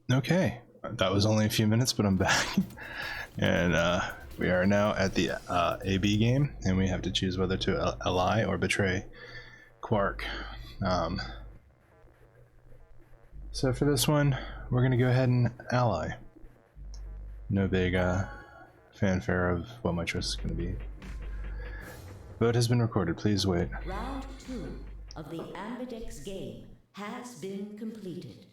Okay, that was only a few minutes, but I'm back. And we are now at the AB game, and we have to choose whether to ally or betray Quark. So for this one, we're going to go ahead and ally. No big fanfare of what my choice is going to be. Vote has been recorded. Please wait. Round 2 of the Ambidex game has been completed.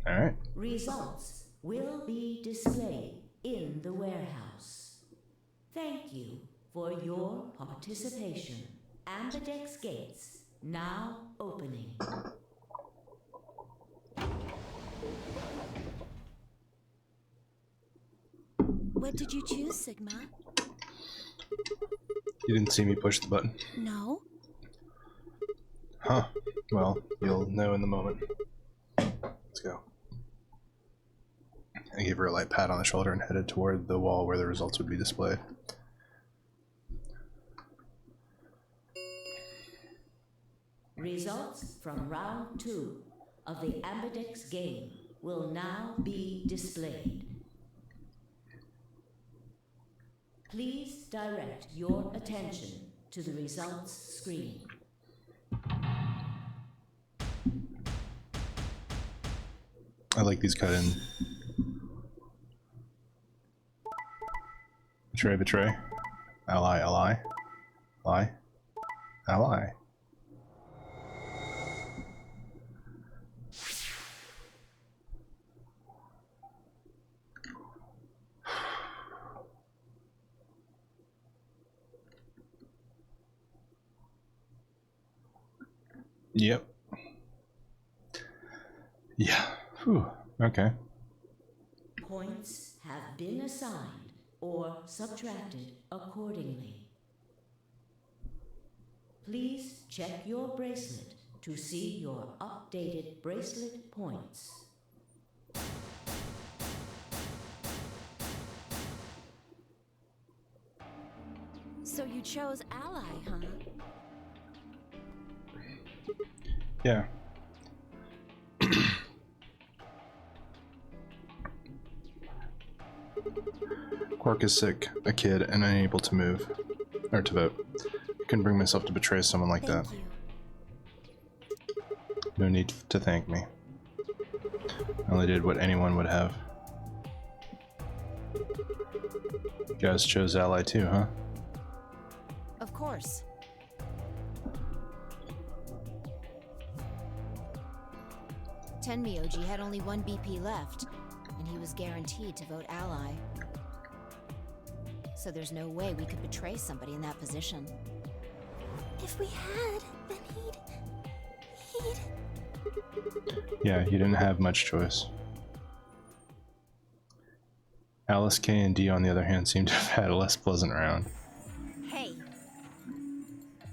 Alright. Results will be displayed in the warehouse. Thank you for your participation. Ambidex gates now opening. What did you choose, Sigma? You didn't see me push the button? No. Huh. Well, you'll know in the moment. Let's go. I gave her a light pat on the shoulder and headed toward the wall where the results would be displayed. Results from round 2 of the Ambidex game will now be displayed. Please direct your attention to the results screen. I like these cut in. Betray, betray. Ally, ally. Ally. Ally. Yep. Yeah. Whew. Okay. Points have been assigned or subtracted accordingly. Please check your bracelet to see your updated bracelet points. So you chose ally, huh? Yeah. Quark is sick, a kid, and unable to move. Or to vote. I couldn't bring myself to betray someone like that. Thank you. No need to thank me. I only did what anyone would have. You guys chose ally too, huh? Of course. Tenmyoji had only one BP left, and he was guaranteed to vote ally. So there's no way we could betray somebody in that position. If we had, then he'd... Yeah, you didn't have much choice. Alice, K, and D, on the other hand, seem to have had a less pleasant round. Hey,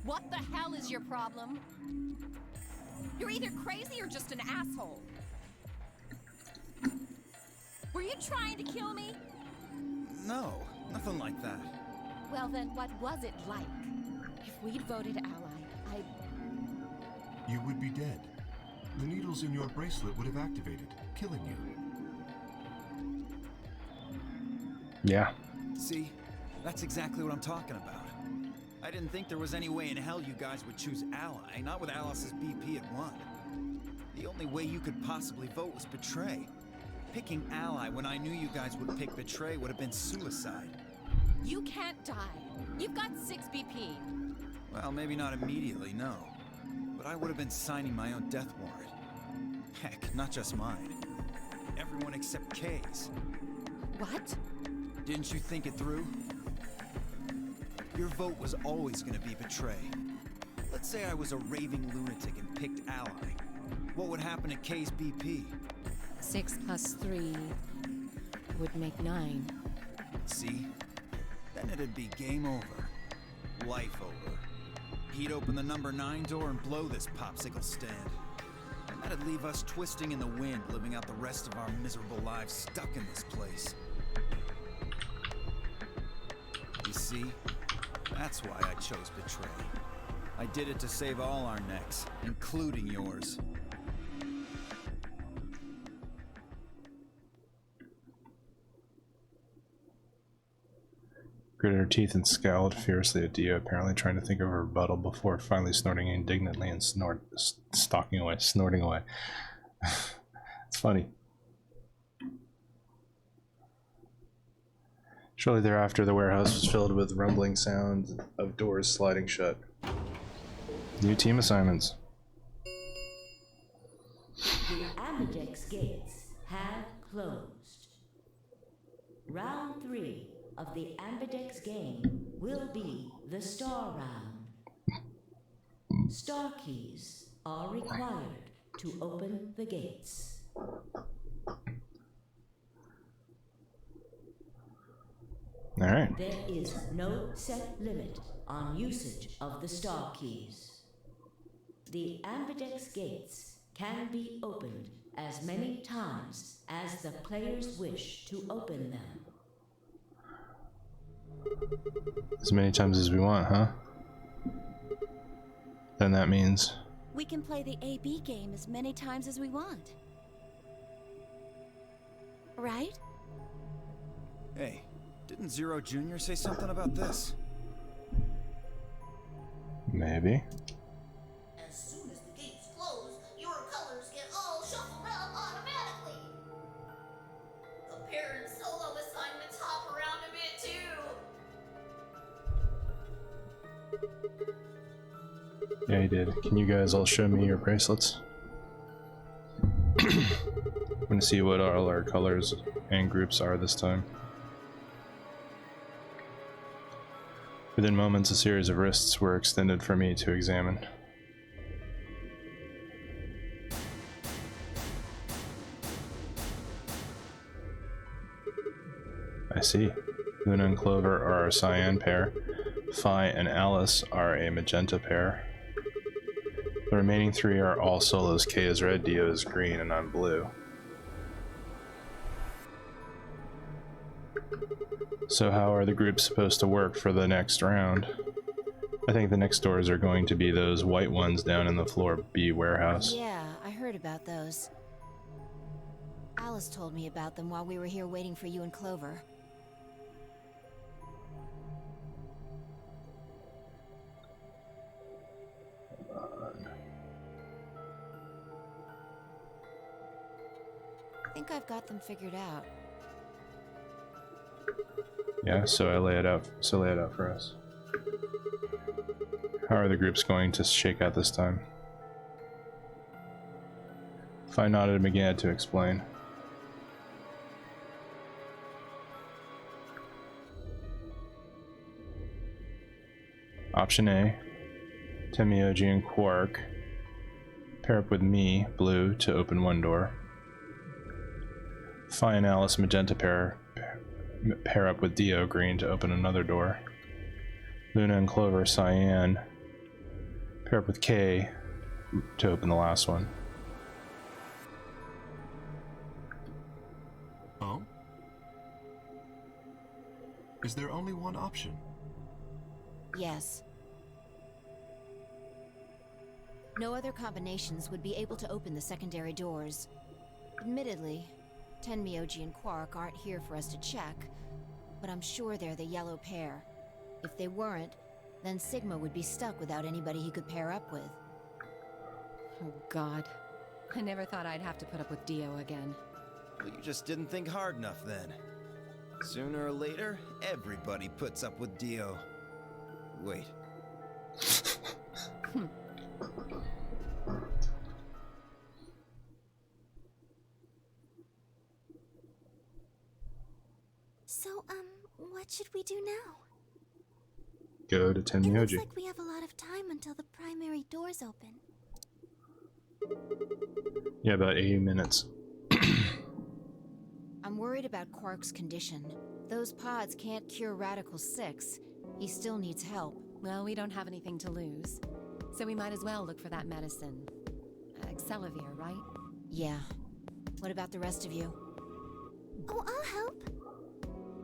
what the hell is your problem? You're either crazy or just an asshole. Were you trying to kill me? No, nothing like that. Well then, what was it like? If we'd voted ally, You would be dead. The needles in your bracelet would have activated, killing you. Yeah. See, that's exactly what I'm talking about. I didn't think there was any way in hell you guys would choose ally, not with Alice's BP at 1. The only way you could possibly vote was betray. Picking ally when I knew you guys would pick betray would have been suicide. You can't die. You've got 6 BP. Well, maybe not immediately, no. But I would have been signing my own death warrant. Heck, not just mine. Everyone except K's. What? Didn't you think it through? Your vote was always gonna be betray. Let's say I was a raving lunatic and picked ally. What would happen to K's BP? 6 plus 3 would make 9. See? Then it'd be game over. Life over. He'd open the number 9 door and blow this popsicle stand. And that'd leave us twisting in the wind, living out the rest of our miserable lives stuck in this place. You see? That's why I chose betray. I did it to save all our necks, including yours. Gritted her teeth and scowled fiercely at Dio, apparently trying to think of a rebuttal before finally snorting indignantly and snorting away. It's funny. Shortly thereafter, the warehouse was filled with rumbling sounds of doors sliding shut. New team assignments. The Ambidex gates have closed. Round 3 of the Ambidex game will be the Star Round. Star keys are required to open the gates. All right. There is no set limit on usage of the star keys. The Ambidex gates can be opened as many times as the players wish to open them. As many times as we want, huh? Then that means... We can play the AB game as many times as we want. Right? Hey, didn't Zero Jr. say something about this? Maybe. As soon as the gates close, your colors get all shuffled up automatically. The parent solo assignments hop around a bit too. Yeah, he did. Can you guys all show me your bracelets? I'm gonna see what all our colors and groups are this time. Within moments, a series of wrists were extended for me to examine. I see. Luna and Clover are a cyan pair. Phi and Alice are a magenta pair. The remaining 3 are all solos. K is red, Dio is green, and I'm blue. So how are the groups supposed to work for the next round? I think the next doors are going to be those white ones down in the floor B warehouse. Yeah, I heard about those. Alice told me about them while we were here waiting for you and Clover. I think I've got them figured out. Yeah, so I lay it out. So lay it out for us. How are the groups going to shake out this time? Phi nodded and began to explain. Option A, Temioji and Quark pair up with me, blue, to open one door. Phi and Alice, magenta pair up with Dio, green, to open another door. Luna and Clover, cyan, pair up with K to open the last one. Oh? Is there only one option? Yes. No other combinations would be able to open the secondary doors. Admittedly, Tenmyoji and Quark aren't here for us to check, but I'm sure they're the yellow pair. If they weren't, then Sigma would be stuck without anybody he could pair up with. Oh God. I never thought I'd have to put up with Dio again. Well, you just didn't think hard enough then. Sooner or later, everybody puts up with Dio. Wait. So, what should we do now? Go to It looks Tenmyoji. like we have a lot of time until the primary doors open. Yeah, about 80 minutes. I'm worried about Quark's condition. Those pods can't cure Radical 6. He still needs help. Well, we don't have anything to lose. So we might as well look for that medicine. Excelavir, right? Yeah. What about the rest of you? Oh, I'll help.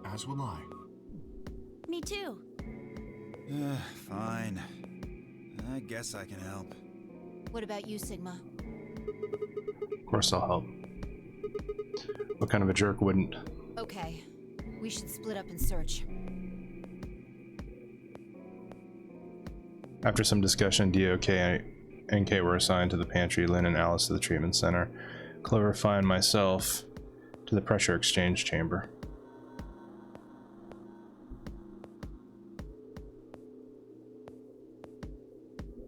As will I. Me too. Fine. I guess I can help. What about you, Sigma? Of course I'll help. What kind of a jerk wouldn't? Okay. We should split up and search. After some discussion, DOK and K were assigned to the pantry, Lynn and Alice to the treatment center, Clover, Fi, and myself to the pressure exchange chamber.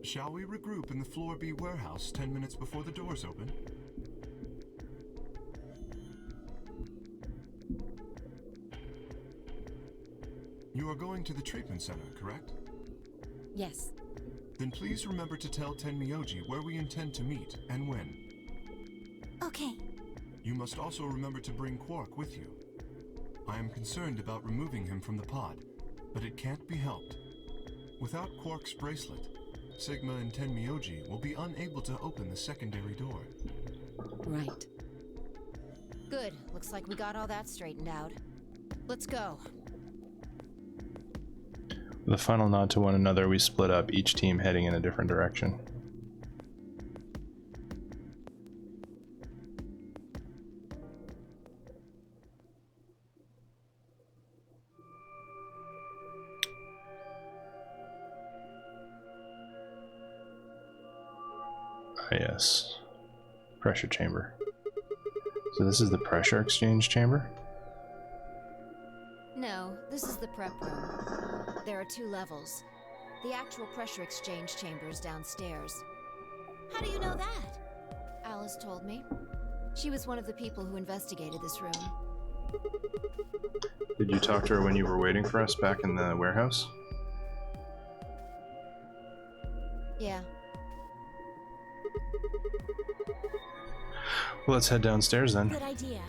Shall we regroup in the Floor B warehouse 10 minutes before the doors open? You are going to the treatment center, correct? Yes. Then please remember to tell Tenmyoji where we intend to meet and when. Okay. You must also remember to bring Quark with you. I am concerned about removing him from the pod, but it can't be helped. Without Quark's bracelet, Sigma and Tenmyoji will be unable to open the secondary door. Right. Good. Looks like we got all that straightened out. Let's go. With a final nod to one another, we split up, each team heading in a different direction. Ah, yes. Pressure chamber. So this is the pressure exchange chamber? No, this is the prep room. There are 2 levels. The actual pressure exchange chamber is downstairs. How do you know that? Alice told me. She was one of the people who investigated this room. Did you talk to her when you were waiting for us back in the warehouse? Yeah. Well, let's head downstairs then. Good idea.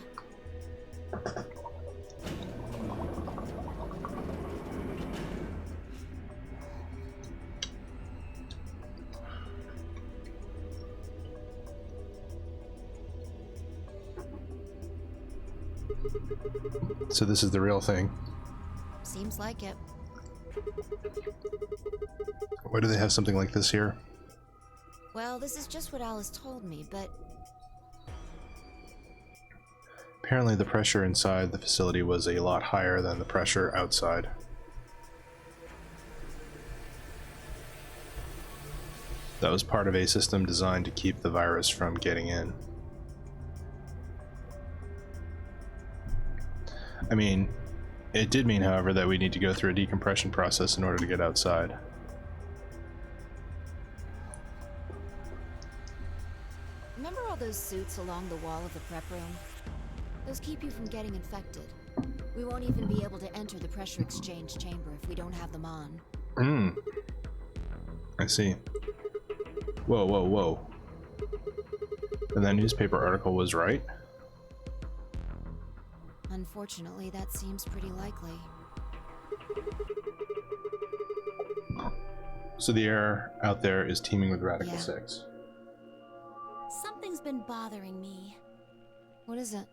So this is the real thing. Seems like it. Why do they have something like this here? Well, this is just what Alice told me, but Apparently the pressure inside the facility was a lot higher than the pressure outside. That was part of a system designed to keep the virus from getting in. I mean, it did mean, however, that we need to go through a decompression process in order to get outside. remember all those suits along the wall of the prep room? Those keep you from getting infected. We won't even be able to enter the pressure exchange chamber if we don't have them on. I see. Whoa, whoa, whoa. And that newspaper article was right? Unfortunately, that seems pretty likely. So the air out there is teeming with Radical Yeah. 6. Something's been bothering me. What is it?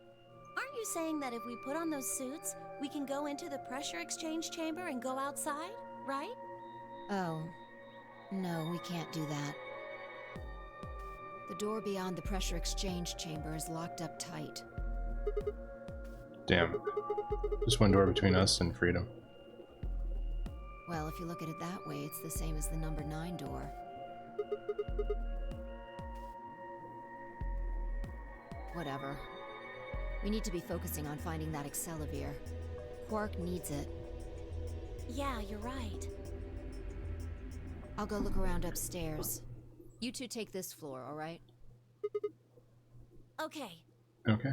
Aren't you saying that if we put on those suits, we can go into the pressure exchange chamber and go outside, right? Oh. No, we can't do that. The door beyond the pressure exchange chamber is locked up tight. Damn. Just one door between us and freedom. Well, if you look at it that way, it's the same as the number 9 door. Whatever. We need to be focusing on finding that Accelavir. Quark needs it. Yeah, you're right. I'll go look around upstairs. You two take this floor, all right? Okay. Okay.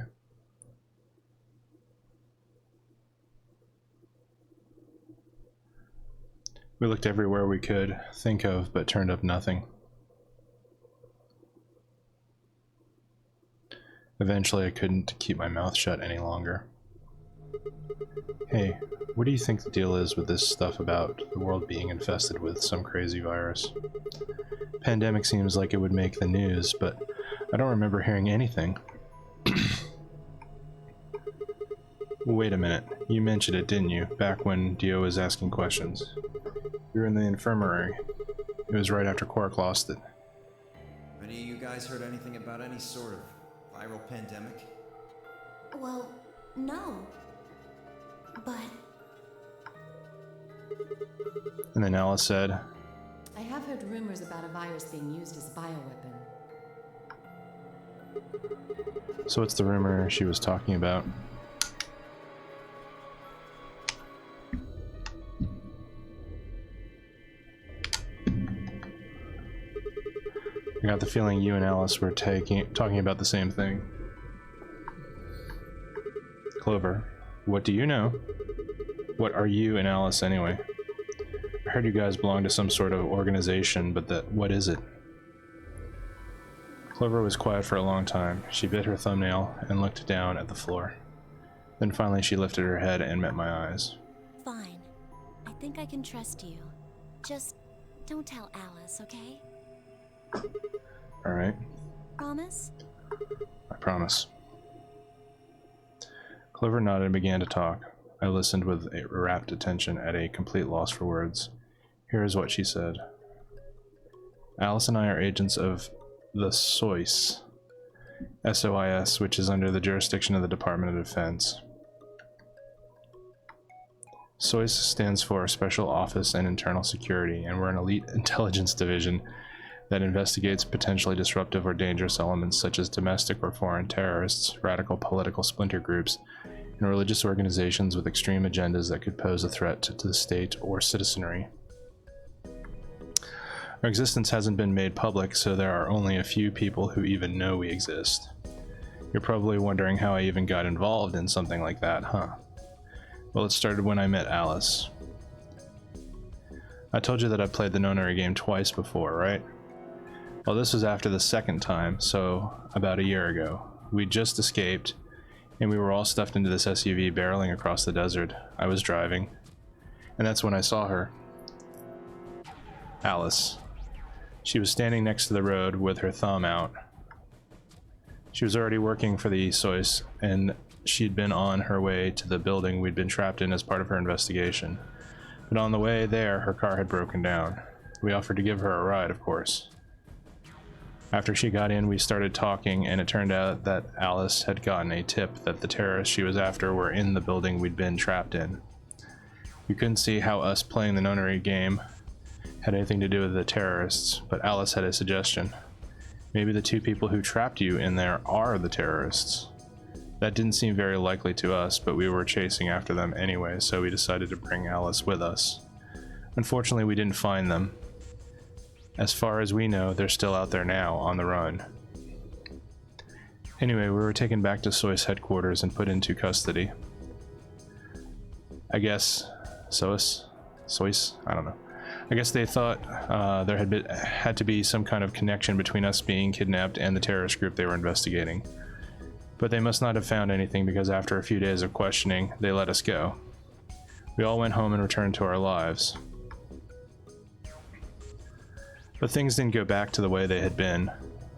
We looked everywhere we could think of, but turned up nothing. Eventually, I couldn't keep my mouth shut any longer. Hey, what do you think the deal is with this stuff about the world being infested with some crazy virus? Pandemic seems like it would make the news, but I don't remember hearing anything. Wait a minute, you mentioned it, didn't you, back when Dio was asking questions? You're in the infirmary. It was right after Quark lost it. Have any of you guys heard anything about any sort of viral pandemic? Well, no. But And then Alice said, I have heard rumors about a virus being used as a bioweapon. so what's the rumor she was talking about? I got the feeling you and Alice were talking about the same thing. Clover, what do you know? What are you and Alice anyway? I heard you guys belong to some sort of organization, but what is it? Clover was quiet for a long time. She bit her thumbnail and looked down at the floor. Then finally she lifted her head and met my eyes. Fine. I think I can trust you. Just don't tell Alice, okay? Alright, Promise? I promise. Clover nodded and began to talk. I listened with a rapt attention at a complete loss for words. Here is what she said. Alice and I are agents of the SOIS, SOIS, which is under the jurisdiction of the Department of Defense. SOIS stands for Special Office and Internal Security, and we're an elite intelligence division that investigates potentially disruptive or dangerous elements such as domestic or foreign terrorists, radical political splinter groups, and religious organizations with extreme agendas that could pose a threat to the state or citizenry. Our existence hasn't been made public, so there are only a few people who even know we exist. You're probably wondering how I even got involved in something like that, huh? Well, it started when I met Alice. I told you that I played the Nonary game twice before, right? Well, this was after the second time, so about a year ago. We'd just escaped, and we were all stuffed into this SUV barreling across the desert. I was driving, and that's when I saw her. Alice. She was standing next to the road with her thumb out. She was already working for the SOIS, and she'd been on her way to the building we'd been trapped in as part of her investigation. But on the way there, her car had broken down. We offered to give her a ride, of course. After she got in, we started talking, and it turned out that Alice had gotten a tip that the terrorists she was after were in the building we'd been trapped in. We couldn't see how us playing the Nonary game had anything to do with the terrorists, but Alice had a suggestion. Maybe the two people who trapped you in there are the terrorists. That didn't seem very likely to us, but we were chasing after them anyway, so we decided to bring Alice with us. Unfortunately, we didn't find them. As far as we know, they're still out there now, on the run. Anyway, we were taken back to SOIS headquarters and put into custody. I guess... SOIS? I don't know. I guess they thought there had to be some kind of connection between us being kidnapped and the terrorist group they were investigating. But they must not have found anything, because after a few days of questioning, they let us go. We all went home and returned to our lives. But things didn't go back to the way they had been.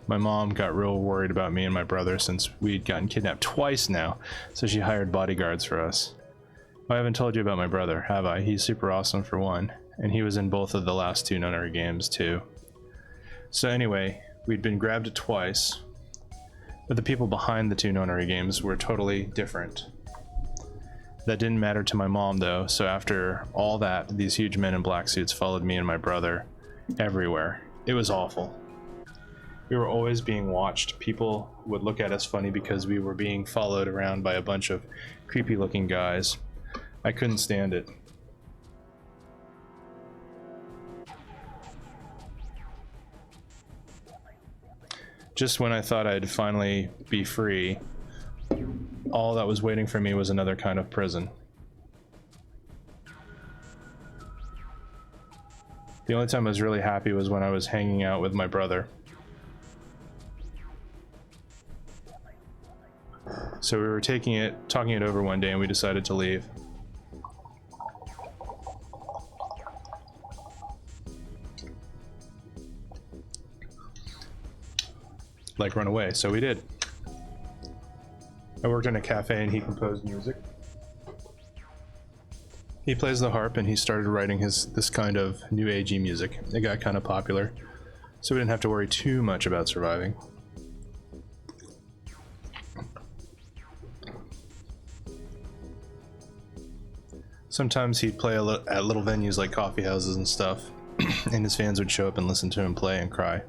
My mom got real worried about me and my brother since we'd gotten kidnapped twice now, so she hired bodyguards for us. I haven't told you about my brother, have I? He's super awesome for one, and he was in both of the last two Nonary games too. So anyway, we'd been grabbed twice, but the people behind the two Nonary games were totally different. That didn't matter to my mom though, so after all that, these huge men in black suits followed me and my brother everywhere. It was awful. We were always being watched. People would look at us funny because we were being followed around by a bunch of creepy looking guys. I couldn't stand it. Just when I thought I'd finally be free, all that was waiting for me was another kind of prison. The only time I was really happy was when I was hanging out with my brother. So we were talking it over one day, and we decided to leave. Like run away, so we did. I worked in a cafe and he composed music. He plays the harp, and he started writing this kind of new agey music. It got kind of popular, so we didn't have to worry too much about surviving. Sometimes he'd play at little venues like coffee houses and stuff, and his fans would show up and listen to him play and cry.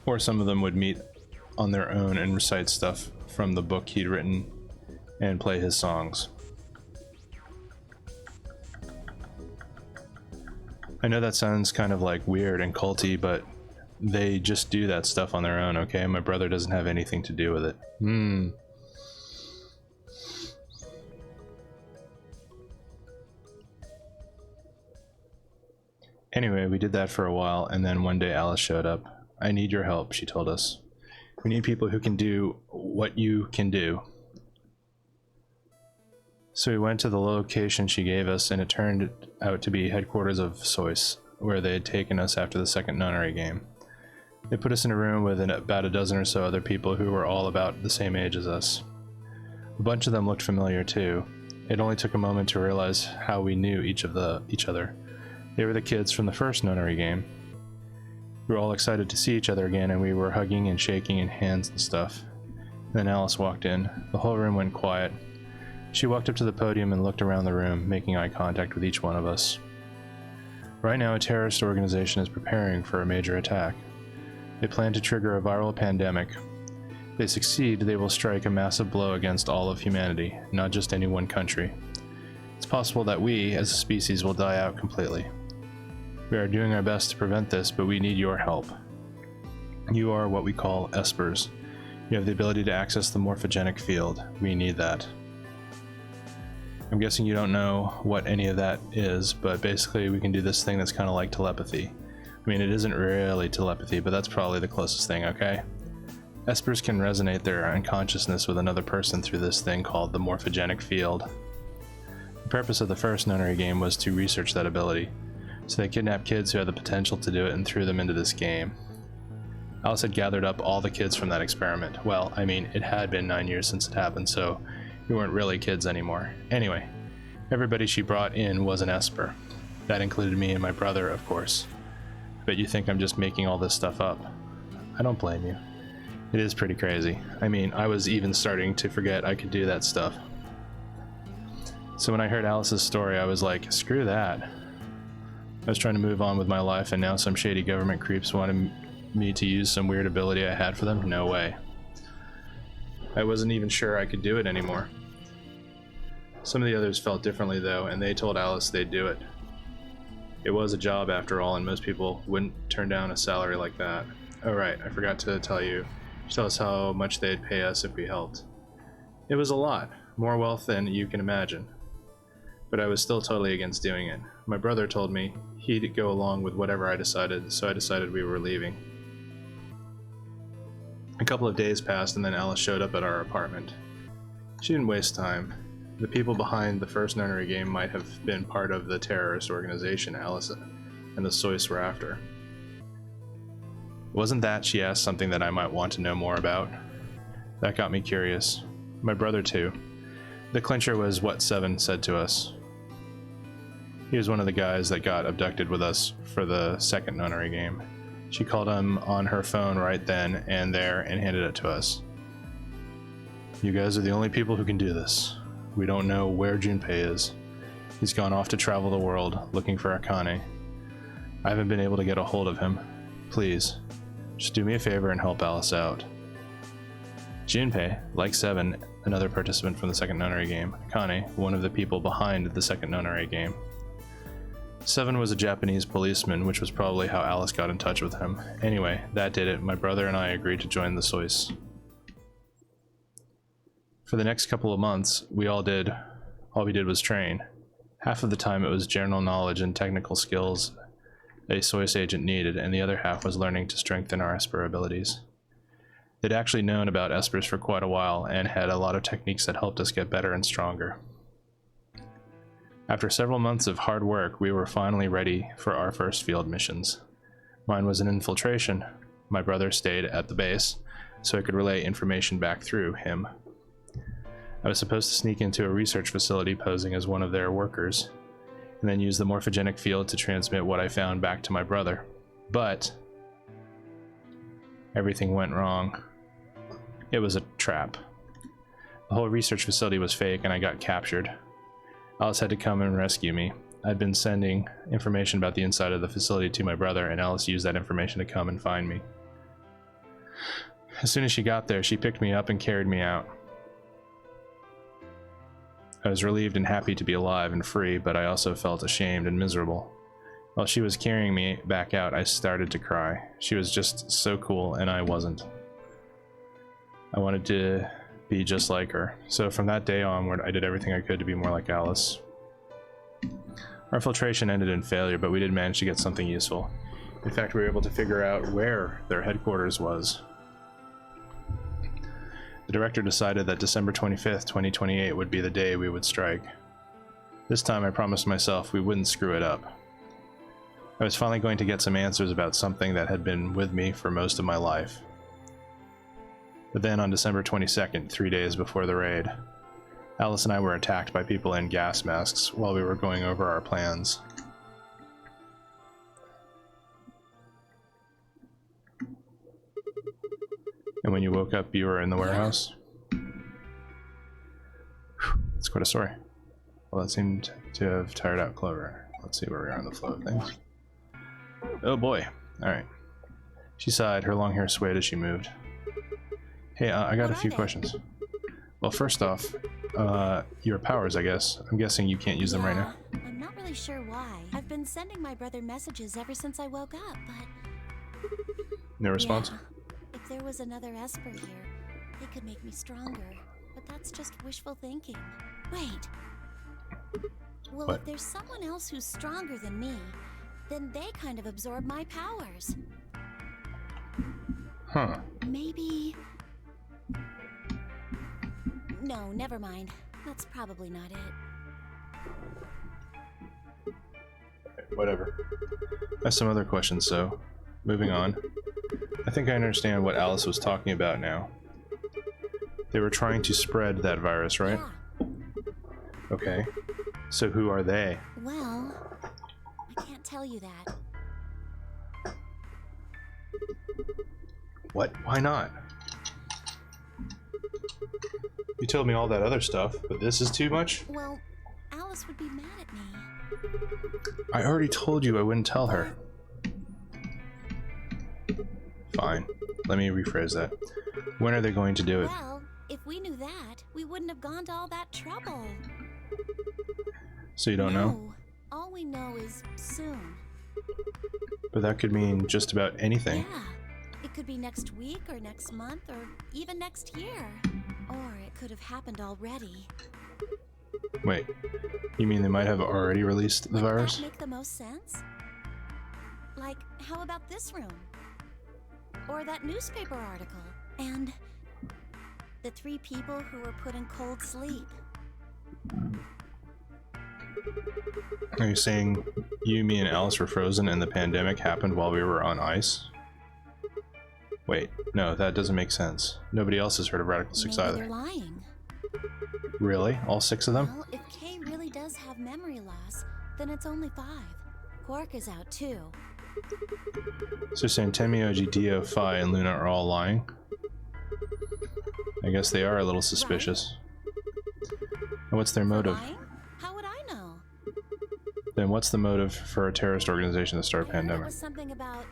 Or some of them would meet on their own and recite stuff from the book he'd written and play his songs. I know that sounds kind of like weird and culty, but they just do that stuff on their own, okay? My brother doesn't have anything to do with it. Anyway, we did that for a while, and then one day Alice showed up. I need your help, she told us. We need people who can do what you can do. So we went to the location she gave us, and it turned out to be headquarters of Sois, where they had taken us after the second Nonary game. They put us in a room with about a dozen or so other people who were all about the same age as us. A bunch of them looked familiar too. It only took a moment to realize how we knew each other. They were the kids from the first Nonary game. We were all excited to see each other again, and we were hugging and shaking in hands and stuff. Then Alice walked in. The whole room went quiet. She walked up to the podium and looked around the room, making eye contact with each one of us. Right now, a terrorist organization is preparing for a major attack. They plan to trigger a viral pandemic. If they succeed, they will strike a massive blow against all of humanity, not just any one country. It's possible that we, as a species, will die out completely. We are doing our best to prevent this, but we need your help. You are what we call espers. You have the ability to access the morphogenic field. We need that. I'm guessing you don't know what any of that is, but basically we can do this thing that's kind of like telepathy. I mean, it isn't really telepathy, but that's probably the closest thing, okay? Espers can resonate their unconsciousness with another person through this thing called the morphogenic field. The purpose of the first Nonary game was to research that ability, so they kidnapped kids who had the potential to do it and threw them into this game. Alice had gathered up all the kids from that experiment. Well, I mean, it had been 9 years since it happened, so we weren't really kids anymore. Anyway, everybody she brought in was an Esper. That included me and my brother, of course. But you think I'm just making all this stuff up. I don't blame you. It is pretty crazy. I mean, I was even starting to forget I could do that stuff. So when I heard Alice's story, I was like, screw that. I was trying to move on with my life, and now some shady government creeps wanted me to use some weird ability I had for them? No way. I wasn't even sure I could do it anymore. Some of the others felt differently though, and they told Alice they'd do it. It was a job after all, and most people wouldn't turn down a salary like that. Oh right, I forgot to tell you. Tell us how much they'd pay us if we helped. It was a lot, more wealth than you can imagine. But I was still totally against doing it. My brother told me he'd go along with whatever I decided, so I decided we were leaving. A couple of days passed, and then Alice showed up at our apartment. She didn't waste time. The people behind the first Nonary game might have been part of the terrorist organization Alice and the Sois were after. Wasn't that, she asked, something that I might want to know more about? That got me curious. My brother too. The clincher was what Seven said to us. He was one of the guys that got abducted with us for the second Nonary game. She called him on her phone right then and there and handed it to us. You guys are the only people who can do this. We don't know where Junpei is. He's gone off to travel the world looking for Akane. I haven't been able to get a hold of him. Please, just do me a favor and help Alice out. Junpei, like Seven, another participant from the second Nonary game. Akane, one of the people behind the second Nonary game. Seven was a Japanese policeman, which was probably how Alice got in touch with him. Anyway, that did it. My brother and I agreed to join the Sois. For the next couple of months, all we did was train. Half of the time it was general knowledge and technical skills a Sois agent needed, and the other half was learning to strengthen our Esper abilities. They'd actually known about Espers for quite a while, and had a lot of techniques that helped us get better and stronger. After several months of hard work, we were finally ready for our first field missions. Mine was an infiltration. My brother stayed at the base, so I could relay information back through him. I was supposed to sneak into a research facility posing as one of their workers, and then use the morphogenic field to transmit what I found back to my brother. But everything went wrong. It was a trap. The whole research facility was fake, and I got captured. Alice had to come and rescue me. I'd been sending information about the inside of the facility to my brother, and Alice used that information to come and find me. As soon as she got there, she picked me up and carried me out. I was relieved and happy to be alive and free, but I also felt ashamed and miserable. While she was carrying me back out, I started to cry. She was just so cool, and I wasn't. I wanted to be just like her. So from that day onward, I did everything I could to be more like Alice. Our filtration ended in failure, but we did manage to get something useful. In fact, we were able to figure out where their headquarters was. The director decided that December 25th, 2028 would be the day we would strike. This time I promised myself we wouldn't screw it up. I was finally going to get some answers about something that had been with me for most of my life. But then on December 22nd, 3 days before the raid, Alice and I were attacked by people in gas masks while we were going over our plans. And when you woke up, you were in the warehouse? That's quite a story. Well, that seemed to have tired out Clover. Let's see where we are in the flow of things. Oh boy. Alright. She sighed, her long hair swayed as she moved. Hey, I got a few questions. Well, first off, your powers, I guess. I'm guessing you can't use them right now. I'm not really sure why. I've been sending my brother messages ever since I woke up, but... No response? Yeah. If there was another Esper here, they could make me stronger. But that's just wishful thinking. Wait. Well, What? if there's someone else who's stronger than me, then they kind of absorb my powers. Huh. Maybe... No, never mind. That's probably not it. Whatever. I have some other questions, so moving on. I think I understand what Alice was talking about now. They were trying to spread that virus, right? Yeah. Okay. So who are they? Well, I can't tell you that. What? Why not? You told me all that other stuff, but this is too much? Well, Alice would be mad at me. I already told you I wouldn't tell her. Fine. Let me rephrase that. When are they going to do it? Well, if we knew that, we wouldn't have gone to all that trouble. So you don't know? No, all we know is soon. But that could mean just about anything. Yeah. It could be next week or next month or even next year. Or it could have happened already. Wait, you mean they might have already released the virus? Would that make the most sense? Like, how about this room? Or that newspaper article? And the 3 people who were put in cold sleep. Are you saying you, me, and Alice were frozen and the pandemic happened while we were on ice? Wait, no, that doesn't make sense. Nobody else has heard of Radical 6 Maybe either. they're lying. Really? All 6 of them? Well, if Kay really does have memory loss, then it's only 5. Quark is out too. So you're saying Tenmyoji, Dio, Phi, and Luna are all lying? I guess they are a little suspicious. And what's their motive? Lying? How would I know? Then what's the motive for a terrorist organization to start a It pandemic? was something about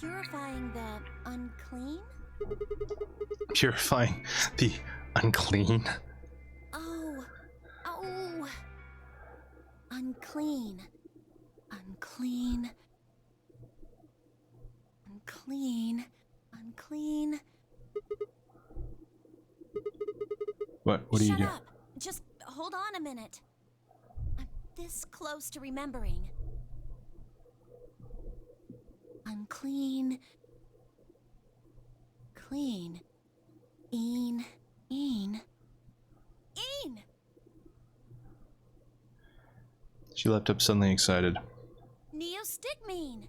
purifying the unclean? Purifying the unclean? Oh. Unclean. Unclean. Unclean. What do you Shut do? up. Just hold on a minute. I'm this close to remembering. Unclean. Clean. Een. She leapt up suddenly excited. Neostigmine.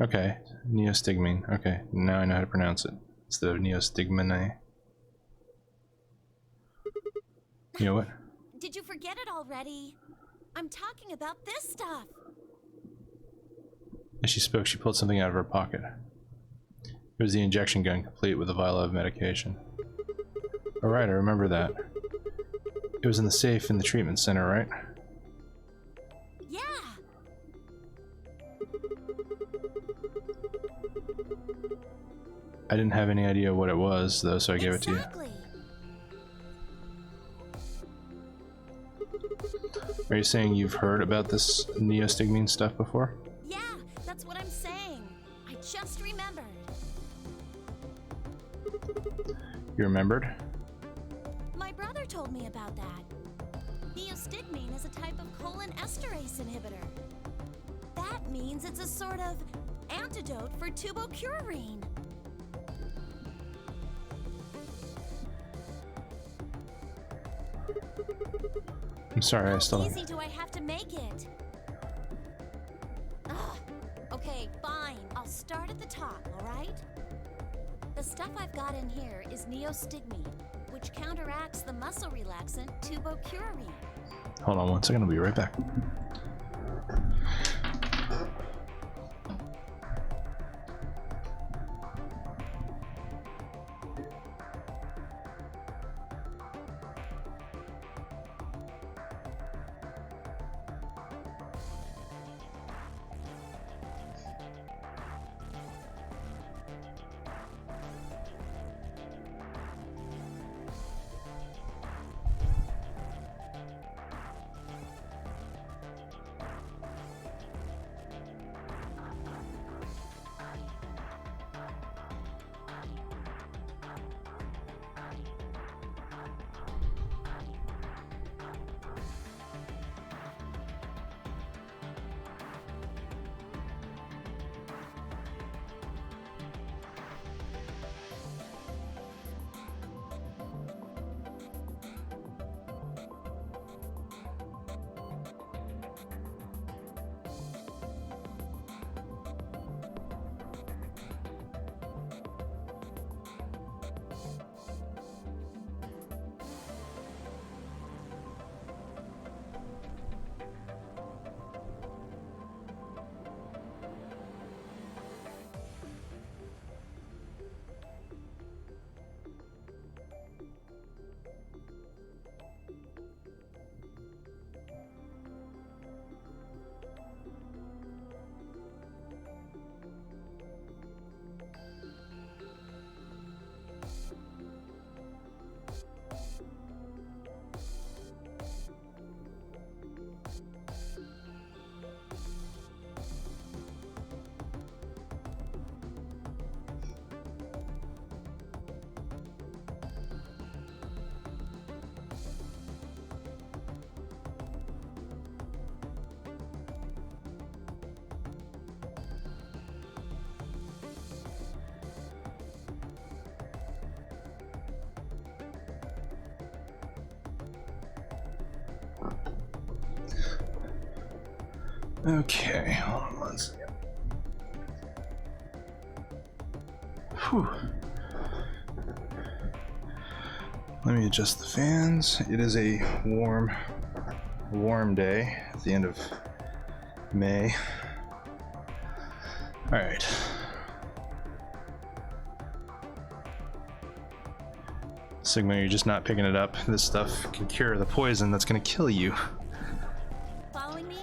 Okay, Neostigmine. Okay, now I know how to pronounce it. Instead of neostigmine. You know what? Did you forget it already? I'm talking about this stuff. As she spoke, she pulled something out of her pocket. It was the injection gun, complete with a vial of medication. Alright, I remember that. It was in the safe in the treatment center, right? Yeah. I didn't have any idea what it was, though, so I gave it to you. Are you saying you've heard about this neostigmine stuff before? Yeah, that's what I'm saying. I just remembered. You remembered? My brother told me about that. Neostigmine is a type of colon esterase inhibitor. That means it's a sort of antidote for tubocurarine. I'm sorry, I still How don't. easy do I have to make it? Ugh. Okay, fine. I'll start at the top, alright? The stuff I've got in here is neostigmine, which counteracts the muscle relaxant tubocurarine. Hold on one second, I'll be right back. Okay, hold on one second. Whew. Let me adjust the fans. It is a warm day at the end of May. Alright. Sigma, you're just not picking it up. This stuff can cure the poison that's gonna kill you. Following me?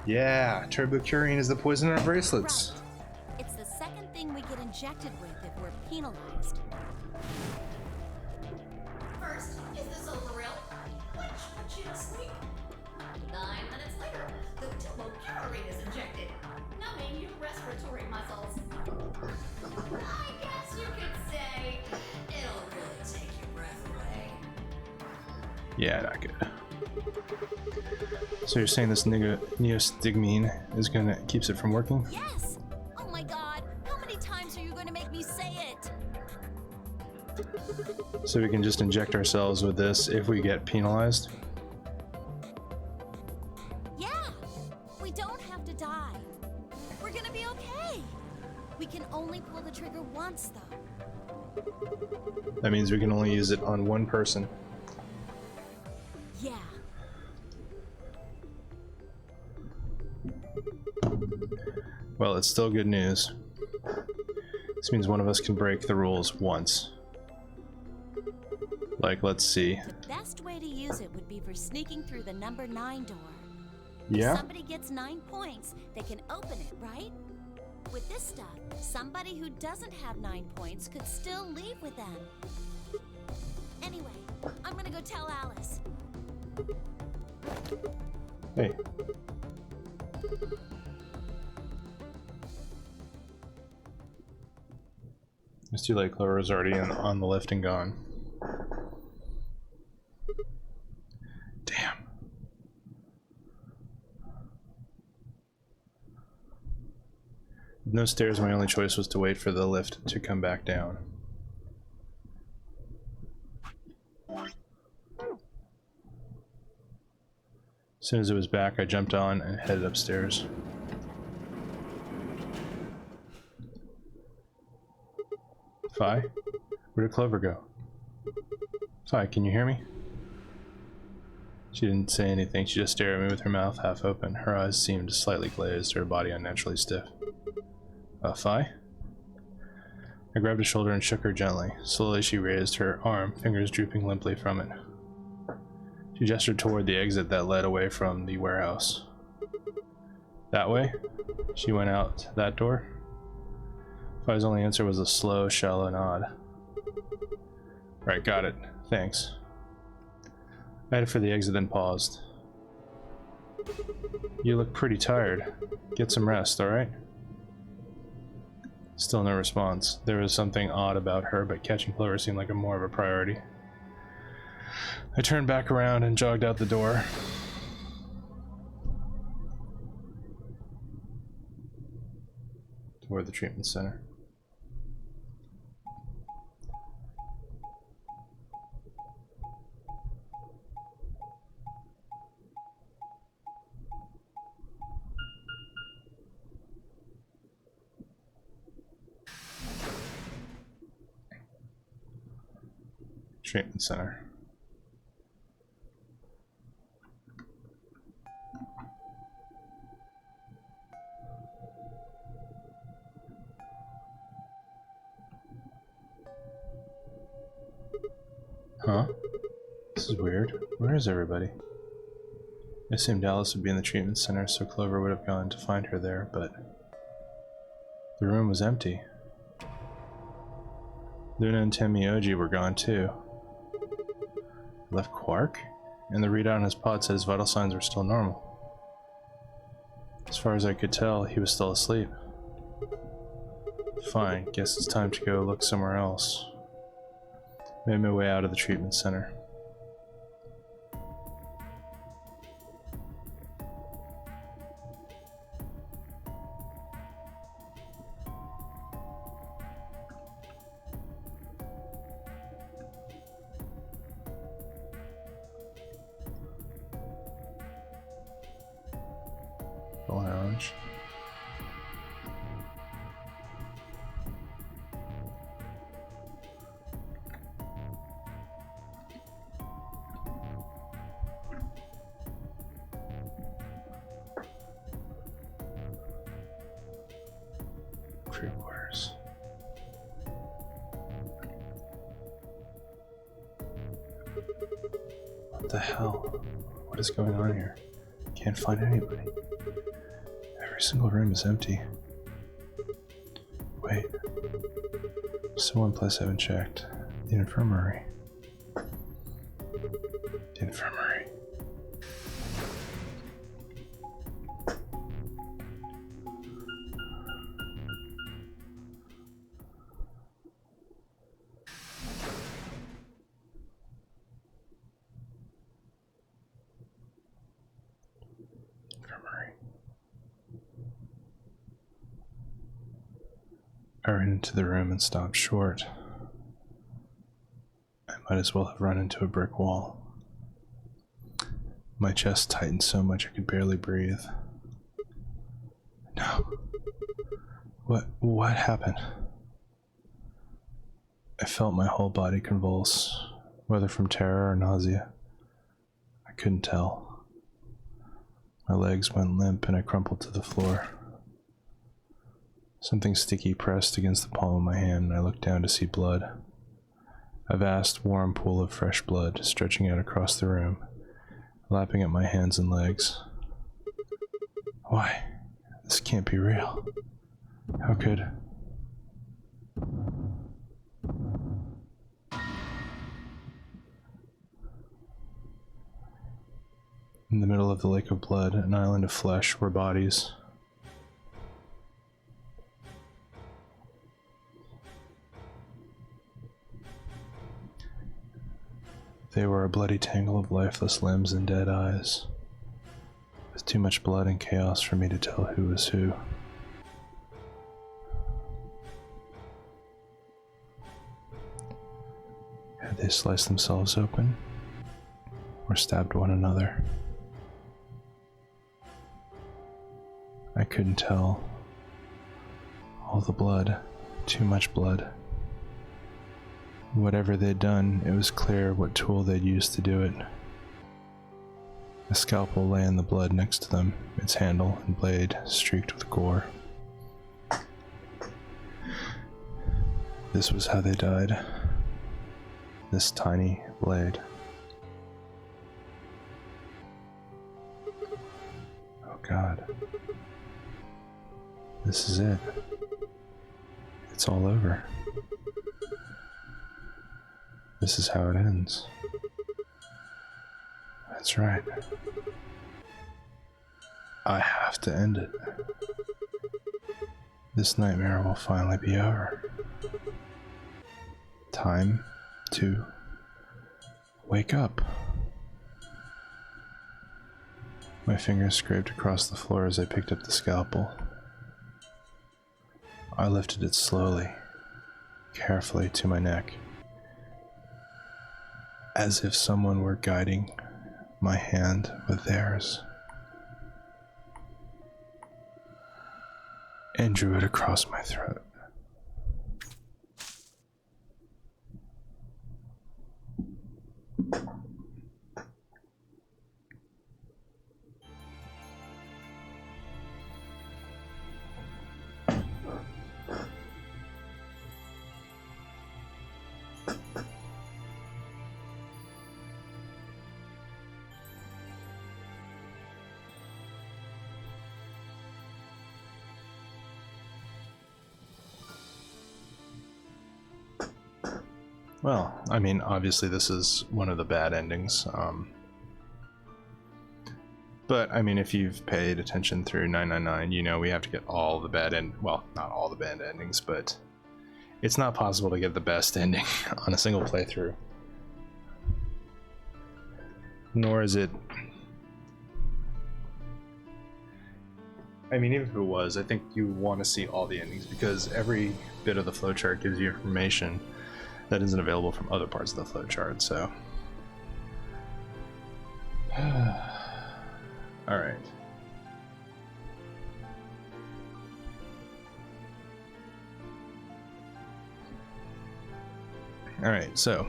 Yeah, turbocurine is the poison in our bracelets. Right. It's the second thing we get injected with if we're penalized. First, is this over real? Which put you to sleep. 9 minutes later, the tubocurarine is injected, numbing your respiratory muscles. I guess you could say it'll really take your breath away. Yeah, not good. So you're saying this neostigmine is gonna keeps it from working? Yes! Oh my god, how many times are you going to make me say it? So we can just inject ourselves with this if we get penalized? Yeah, trigger once, though. That means we can only use it on one person. Yeah. Well, it's still good news. This means one of us can break the rules once. Like, let's see. The best way to use it would be for sneaking through the number 9 door. Yeah? If somebody gets 9 points, they can open it, right? With this stuff, somebody who doesn't have 9 points could still leave with them. Anyway, I'm gonna go tell Alice. Hey. It's too late. Clover is already on the lift and gone. Damn. No stairs, my only choice was to wait for the lift to come back down. As soon as it was back, I jumped on and headed upstairs. Fi? Where did Clover go? Fi, can you hear me? She didn't say anything, she just stared at me with her mouth half open. Her eyes seemed slightly glazed, her body unnaturally stiff. Fi? I grabbed her shoulder and shook her gently. Slowly she raised her arm, fingers drooping limply from it. She gestured toward the exit that led away from the warehouse. That way? She went out that door? Fi's only answer was a slow, shallow nod. Right, got it. Thanks. I headed for the exit, then paused. You look pretty tired. Get some rest, alright? Still no response. There was something odd about her, but catching Clover seemed like more of a priority. I turned back around and jogged out the door. Toward the treatment center. Treatment center. Huh? This is weird. Where is everybody? I assumed Alice would be in the treatment center, so Clover would have gone to find her there, but the room was empty. Luna and Temioji were gone too. Left Quark? And the readout on his pod says vital signs were still normal. As far as I could tell, he was still asleep. Fine, guess it's time to go look somewhere else. Made my way out of the treatment center. Lounge. Crew quarters. What the hell? What is going on here? Can't find anybody. Every single room is empty. Wait. So one place I haven't checked. The infirmary. The infirmary. I ran into the room and stopped short. I might as well have run into a brick wall. My chest tightened so much I could barely breathe. No. What happened? I felt my whole body convulse, whether from terror or nausea. I couldn't tell. My legs went limp and I crumpled to the floor. Something sticky pressed against the palm of my hand and I looked down to see blood. A vast, warm pool of fresh blood stretching out across the room, lapping at my hands and legs. Why? This can't be real. How could... In the middle of the lake of blood, an island of flesh were bodies. They were a bloody tangle of lifeless limbs and dead eyes, with too much blood and chaos for me to tell who was who. Had they sliced themselves open, or stabbed one another? I couldn't tell. All the blood, too much blood. Whatever they'd done, it was clear what tool they'd used to do it. A scalpel lay in the blood next to them, its handle and blade streaked with gore. This was how they died. This tiny blade. Oh God. This is it. It's all over. This is how it ends. That's right. I have to end it. This nightmare will finally be over. Time to wake up. My fingers scraped across the floor as I picked up the scalpel. I lifted it slowly, carefully to my neck, as if someone were guiding my hand with theirs, and drew it across my throat. Well, I mean, obviously this is one of the bad endings, but I mean, if you've paid attention through 999, you know we have to get all the bad well, not all the bad endings, but it's not possible to get the best ending on a single playthrough. Nor is it... I mean, even if it was, I think you want to see all the endings, because every bit of the flowchart gives you information that isn't available from other parts of the flowchart, so... Alright. Alright, so...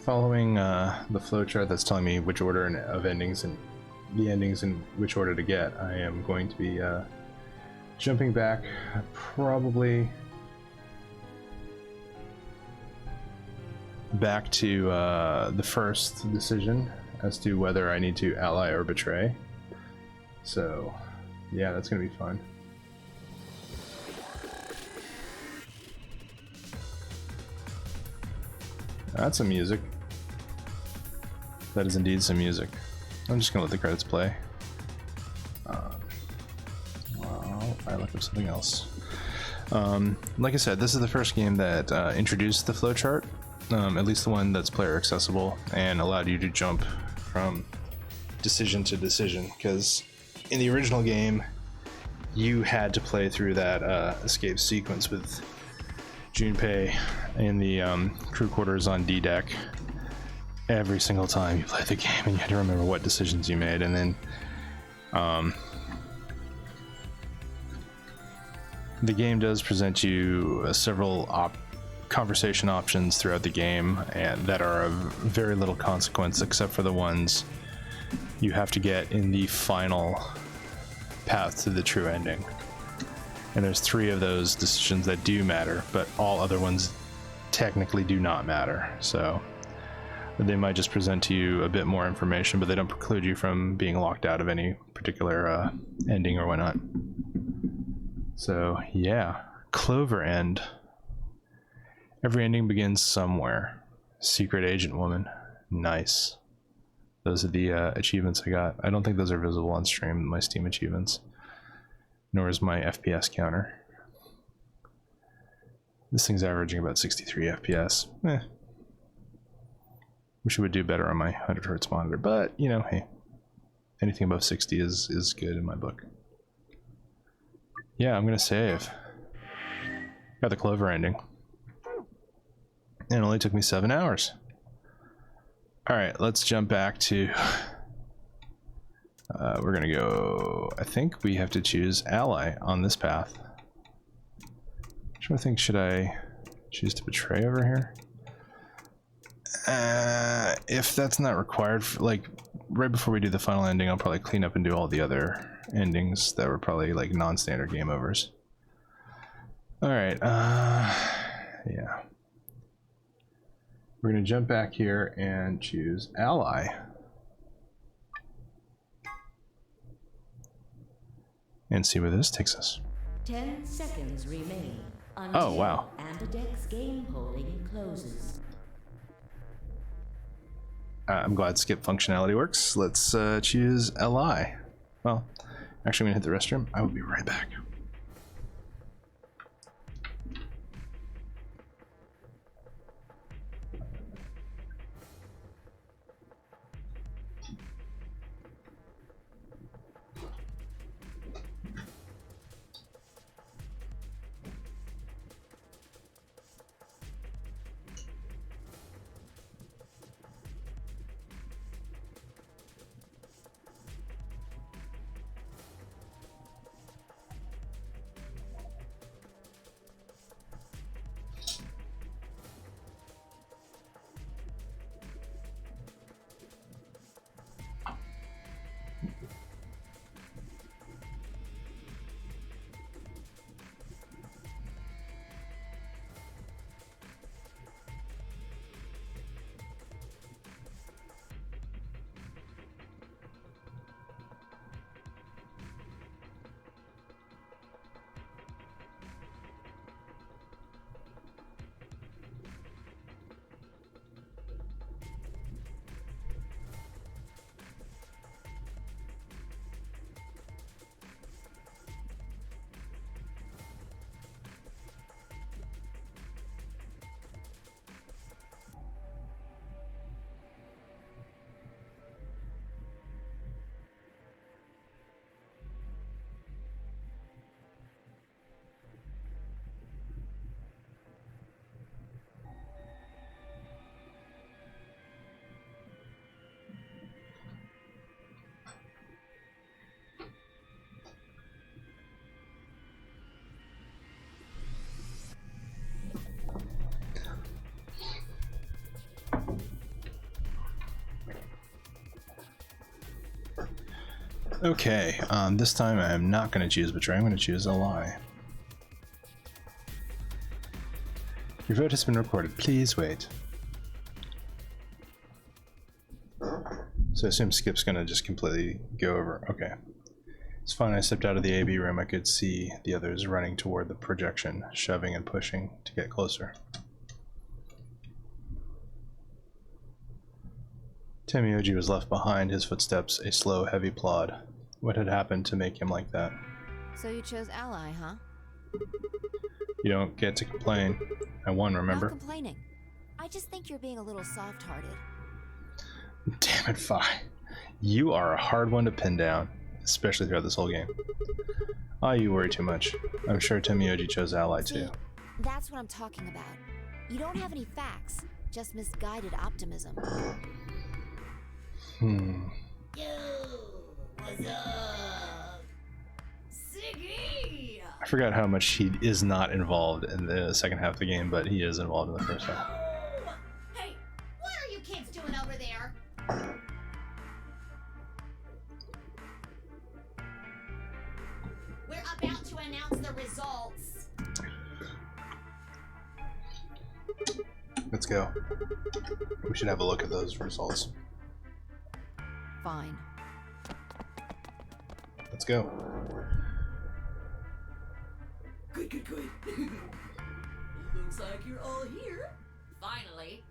Following the flowchart that's telling me which order of endings and the endings in which order to get, I am going to be jumping back probably back to the first decision as to whether I need to ally or betray. So yeah, that's gonna be fun. That's some music. That is indeed some music. I'm just gonna let the credits play. Well, I looked up something else. Like I said, this is the first game that introduced the flowchart, at least the one that's player accessible, and allowed you to jump from decision to decision, because in the original game you had to play through that escape sequence with Junpei in the crew quarters on D-Deck every single time you played the game, and you had to remember what decisions you made, and then The game does present you several conversation options throughout the game, and that are of very little consequence except for the ones you have to get in the final path to the true ending. And there's 3 of those decisions that do matter, but all other ones technically do not matter. So they might just present to you a bit more information, but they don't preclude you from being locked out of any particular ending or whatnot. So yeah, Clover End. Every ending begins somewhere. Secret Agent Woman. Nice. Those are the achievements I got. I don't think those are visible on stream, my Steam achievements. Nor is my FPS counter. This thing's averaging about 63 FPS. Wish it would do better on my 100 Hz monitor, but you know, hey, anything above 60 is good in my book. Yeah, I'm gonna save. Got the Clover ending. And it only took me 7 hours. Alright, let's jump back to... we're gonna go... I think we have to choose Ally on this path. Should I choose to betray over here? If that's not required, like, right before we do the final ending, I'll probably clean up and do all the other endings that were probably, like, non-standard game overs. Alright, yeah. We're gonna jump back here and choose Ally. And see where this takes us. 10 seconds remain until oh, wow. Ambidex game polling closes. I'm glad skip functionality works. Let's choose Ally. Well, actually, I'm gonna hit the restroom. I will be right back. Okay, this time I'm not going to choose Betray, I'm going to choose Ally. Your vote has been recorded, please wait. So I assume Skip's going to just completely go over, okay. It's fine, I stepped out of the AB room, I could see the others running toward the projection, shoving and pushing to get closer. Temioji was left behind, his footsteps a slow, heavy plod. What had happened to make him like that? So you chose Ally, huh? You don't get to complain. I won, remember? Not complaining. I just think you're being a little soft-hearted. Damn it, Fi. You are a hard one to pin down, especially throughout this whole game. Ah, you worry too much. I'm sure Temioji chose Ally See, too. that's what I'm talking about. You don't have any facts, just misguided optimism. Yo, what's up? Siggy! I forgot how much he is not involved in the second half of the game, but he is involved in the first half. Hey, what are you kids doing over there? We're about to announce the results. Let's go. We should have a look at those results. Fine. Let's go. Good. Looks like you're all here. Finally.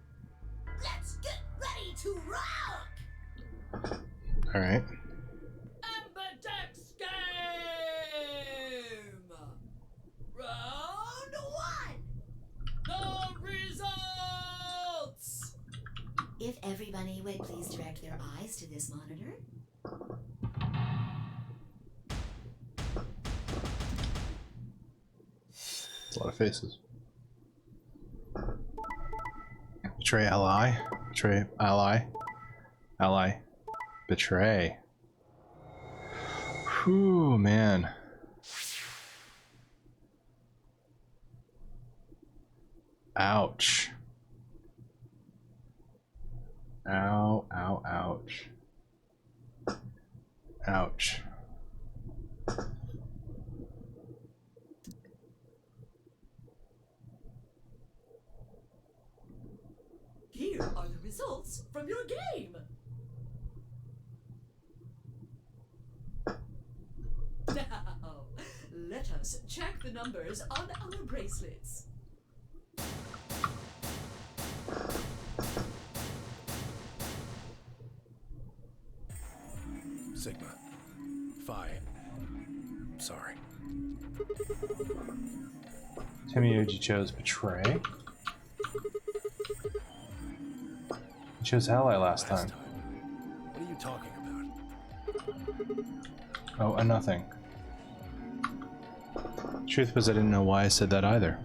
Let's get ready to rock! Alright. Amberdex game! Round 1! The results! If everybody would please direct their eyes to this monitor. It's a lot of faces. Betray ally. Betray ally. Ally. Betray. Whew, man. Ouch. Ow, ow, ouch. Ouch. Here are the results from your game. Now, let us check the numbers on our bracelets. Sigma. Phi. Sorry. Timioji chose Betray. He chose Ally last time. What are you talking about? Oh, a nothing. Truth was, I didn't know why I said that either.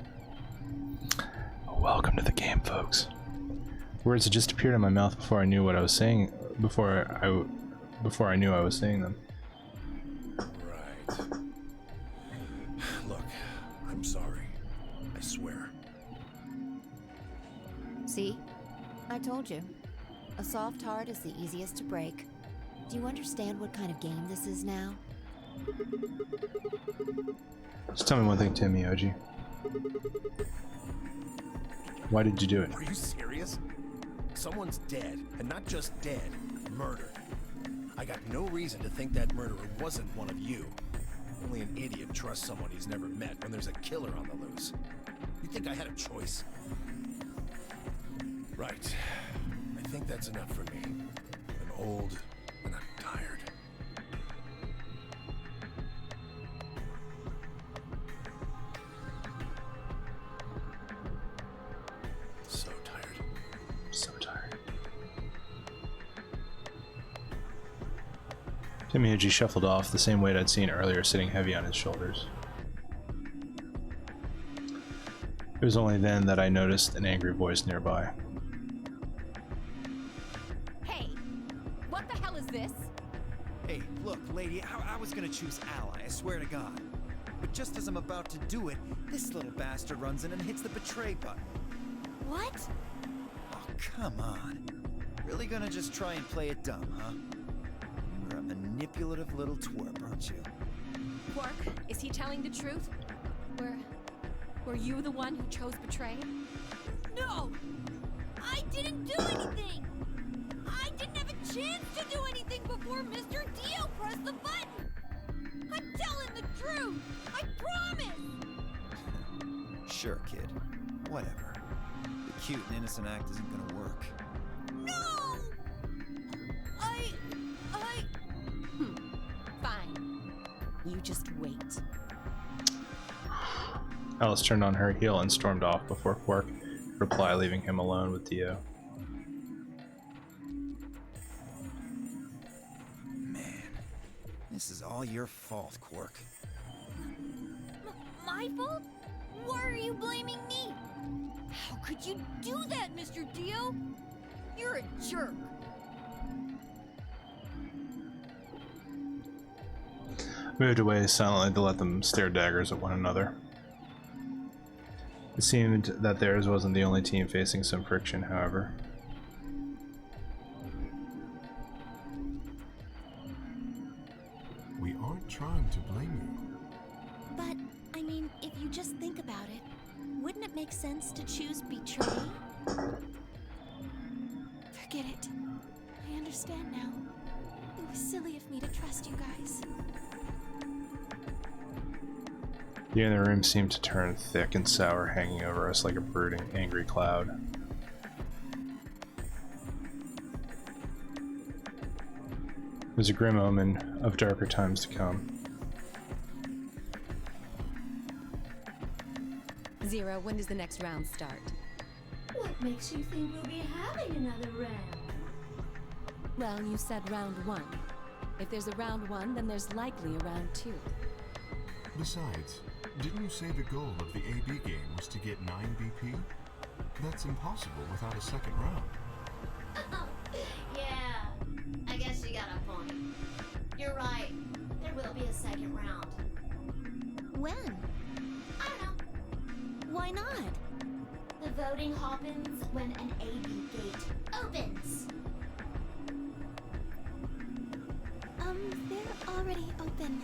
Welcome to the game, folks. Words had just appeared in my mouth before I knew what I was saying. Before I knew I was saying them. Right. Look, I'm sorry. I swear. See? I told you. A soft heart is the easiest to break. Do you understand what kind of game this is now? Just tell me one thing, Timioji. Why did you do it? Are you serious? Someone's dead, and not just dead, murdered. I got no reason to think that murderer wasn't one of you. Only an idiot trusts someone he's never met when there's a killer on the loose. You think I had a choice? Right. I think that's enough for me. I'm old, and I'm tired. So tired. So tired. Timioji shuffled off, the same weight I'd seen earlier sitting heavy on his shoulders. It was only then that I noticed an angry voice nearby. Hey, what the hell is this? Hey, look, lady, I was gonna choose Ally, I swear to God. But just as I'm about to do it, this little bastard runs in and hits the betray button. What? Oh, come on. Really gonna just try and play it dumb, huh? You're a manipulative little twerp, aren't you? Quark, is he telling the truth? Were you the one who chose betray? No! I didn't do anything! I didn't have a chance to do anything before Mr. Dio pressed the button! I'm telling the truth! I promise! Sure, kid. Whatever. The cute and innocent act isn't gonna work. No! Fine. You just wait. Alice turned on her heel and stormed off before Quark could reply, leaving him alone with Dio. Man, this is all your fault, Quark. My fault? Why are you blaming me? How could you do that, Mr. Dio? You're a jerk. moved away silently to let them stare daggers at one another. It seemed that theirs wasn't the only team facing some friction, however. We aren't trying to blame you. But, I mean, if you just think about it, wouldn't it make sense to choose betray? Forget it. I understand now. It was silly of me to trust you guys. The inner room seemed to turn thick and sour, hanging over us like a brooding, angry cloud. It was a grim omen of darker times to come. Zero, when does the next round start? What makes you think we'll be having another round? Well, you said round 1. If there's a round 1, then there's likely a round 2. Besides, didn't you say the goal of the AB game was to get 9 BP? That's impossible without a second round. Yeah, I guess you got a point. You're right. There will be a second round. When? I don't know. Why not? The voting happens when an AB gate opens. They're already open.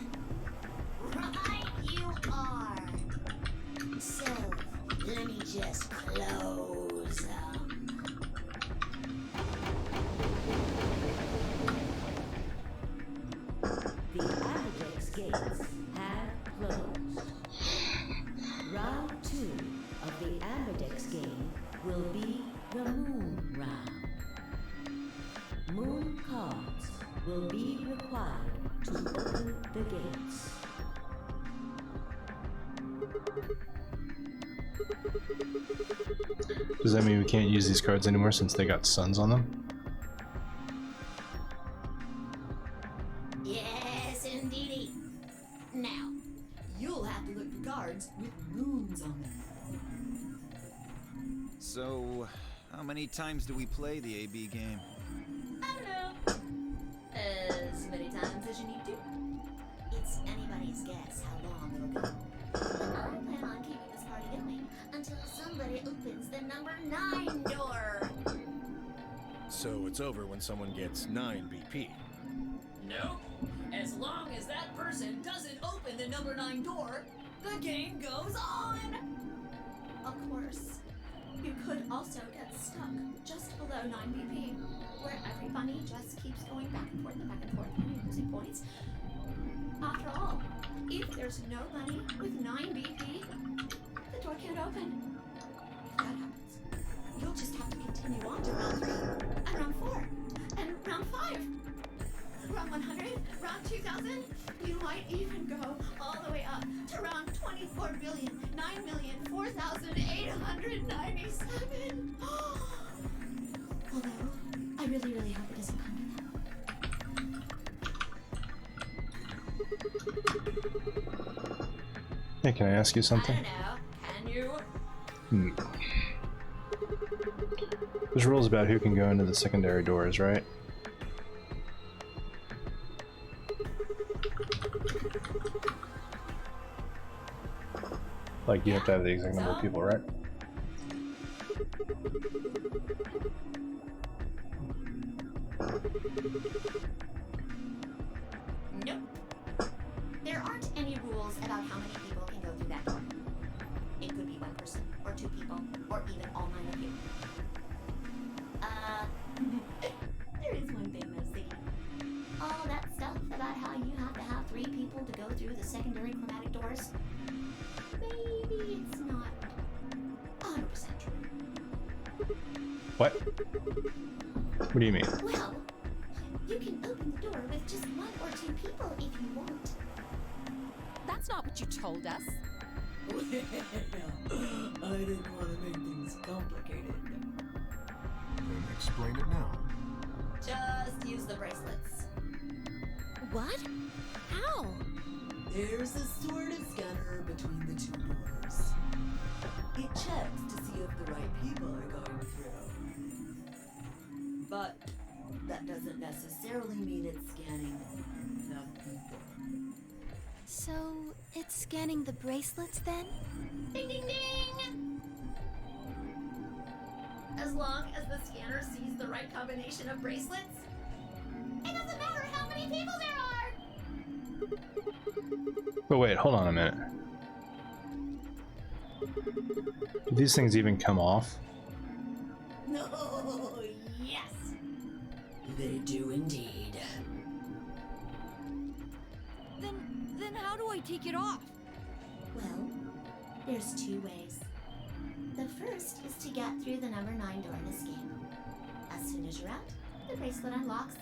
Right, you are. So, let me just close them. The Ambidex gates have closed. Round 2 of the Ambidex game will be the Moon Round. Moon cards will be required to open the gates. Does that mean we can't use these cards anymore since they got suns on them? Yes, indeedy. Now, you'll have to look for cards with moons on them. So, how many times do we play the AB game? I don't know. As many times as you need to. It's anybody's guess how long it'll go. I plan on keeping this party going until somebody opens the number 9 door. So it's over when someone gets 9 BP. No. As long as that person doesn't open the number 9 door, the game goes on! Of course, you could also get stuck just below 9 BP, where every bunny just keeps going back and forth and back and forth and losing points. After all, if there's no bunny with 9 BP, the door can't open. If that happens, you'll just have to continue on to round 3, and round 4, and round 5. Round 100, round 2000, you might even go all the way up to round 24,9,004,897. Although, I really, really hope it doesn't come to that. Hey, can I ask you something? I don't know. Can you? There's rules about who can go into the secondary doors, right? Like, you have to have the exact number of people, right? Nope. There aren't any rules about how many people can go through that door. It could be 1 person, or 2 people, or even all 9 of you. There is one thing though, Ziggy. All that stuff about how you have to have 3 people to go through the secondary chromatic doors, maybe it's not 100% true. What? What do you mean? Well, you can open the door with just 1 or 2 people if you want. That's not what you told us. Well, I didn't want to make things complicated. Then explain it now. Just use the bracelets. What? How? There's a sort of scanner between the 2 doors. It checks to see if the right people are going through. But that doesn't necessarily mean it's scanning enough people. So, it's scanning the bracelets then? Ding ding ding! As long as the scanner sees the right combination of bracelets, it doesn't matter how many people there are! But wait, hold on a minute. Do these things even come off? No, yes! They do indeed. Then how do I take it off? Well, there's two ways. The first is to get through the number 9 door in this game. As soon as you're out, the bracelet unlocks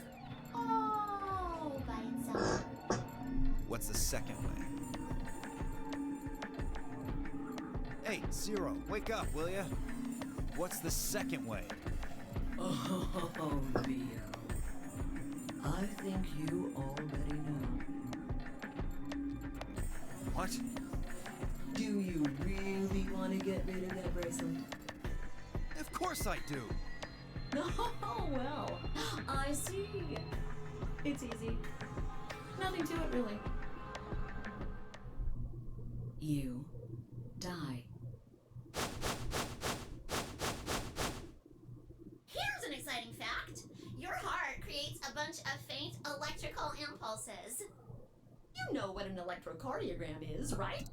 all by itself. What's the second way? Hey, Zero, wake up, will ya? What's the second way? Oh, Leo. I think you already know. What? Do you really want to get rid of that bracelet? Of course I do! Oh, well, I see. It's easy. Nothing to it, really. You die. Here's an exciting fact. Your heart creates a bunch of faint electrical impulses. You know what an electrocardiogram is, right?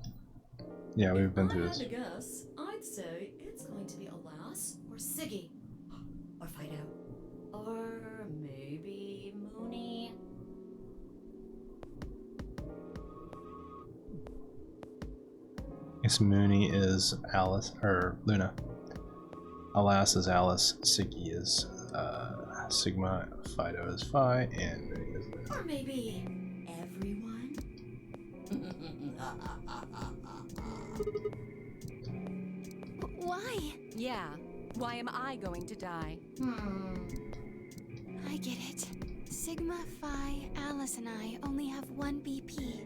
Yeah, we've been through If I this. had to guess, I'd say it's going to be Alas or Siggy. Or Fido. Or maybe Mooney. I guess Mooney is Alice, or Luna. Alas is Alice, Siggy is Sigma, Fido is Phi, and Mooney is Luna. Or maybe everyone. Why? Yeah, why am I going to die? I get it. Sigma, Phi, Alice, and I only have one BP.